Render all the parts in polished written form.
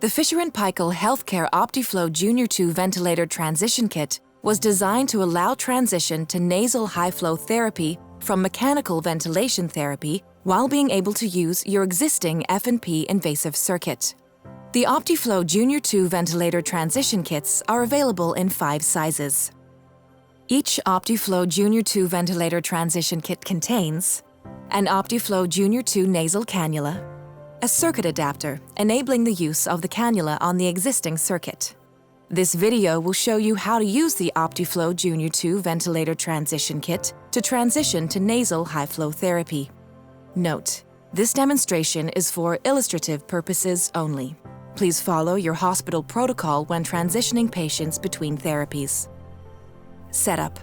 The Fisher&Paykel Healthcare Optiflow Junior 2 Ventilator Transition Kit was designed to allow transition to nasal high-flow therapy from mechanical ventilation therapy while being able to use your existing F&P invasive circuit. The Optiflow Junior 2 Ventilator Transition Kits are available in 5 sizes. Each Optiflow Junior 2 Ventilator Transition Kit contains an Optiflow Junior 2 nasal cannula, a circuit adapter enabling the use of the cannula on the existing circuit. This video will show you how to use the Optiflow Junior 2 Ventilator Transition Kit to transition to nasal high-flow therapy. Note: this demonstration is for illustrative purposes only. Please follow your hospital protocol when transitioning patients between therapies. Setup.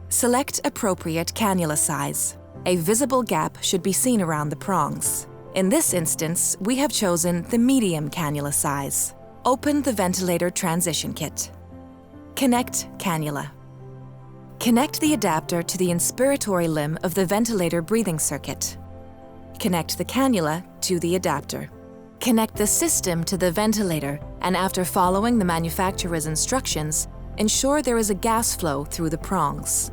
Select appropriate cannula size. A visible gap should be seen around the prongs. In this instance, we have chosen the medium cannula size. Open the Ventilator Transition Kit. Connect cannula. Connect the adapter to the inspiratory limb of the ventilator breathing circuit. Connect the cannula to the adapter. Connect the system to the ventilator, and after following the manufacturer's instructions, ensure there is a gas flow through the prongs.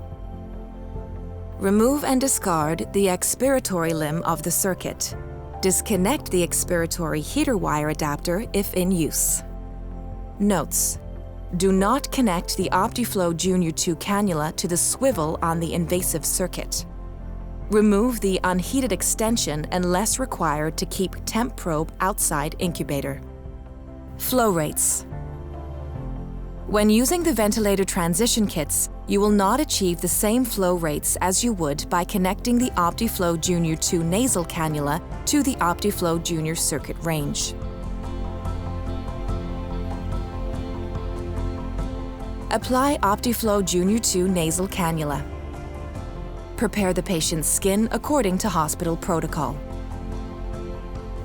Remove and discard the expiratory limb of the circuit. Disconnect the expiratory heater wire adapter if in use. Notes: do not connect the Optiflow Junior 2 cannula to the swivel on the invasive circuit. Remove the unheated extension unless required to keep temp probe outside incubator. Flow rates. When using the ventilator transition kits, you will not achieve the same flow rates as you would by connecting the Optiflow Junior 2 nasal cannula to the Optiflow Junior circuit range. Apply Optiflow Junior 2 nasal cannula. Prepare the patient's skin according to hospital protocol.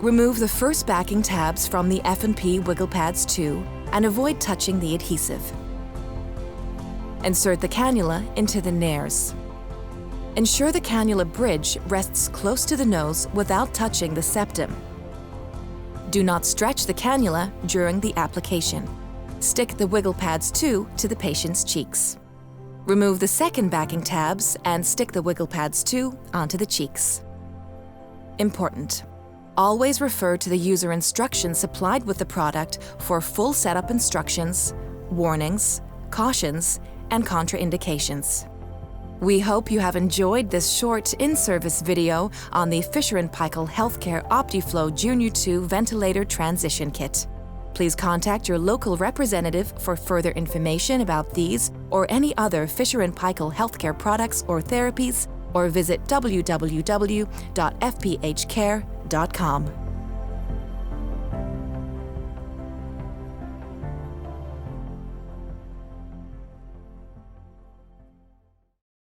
Remove the first backing tabs from the F&P wiggle pads 2 and avoid touching the adhesive. Insert the cannula into the nares. Ensure the cannula bridge rests close to the nose without touching the septum. Do not stretch the cannula during the application. Stick the wiggle pads 2 to the patient's cheeks. Remove the second backing tabs and stick the wiggle pads 2 onto the cheeks. Important: always refer to the user instructions supplied with the product for full setup instructions, warnings, cautions, and contraindications. We hope you have enjoyed this short in-service video on the Fisher&Paykel Healthcare Optiflow Junior 2 Ventilator Transition Kit. Please contact your local representative for further information about these or any other Fisher&Paykel healthcare products or therapies, or visit www.fphcare.com.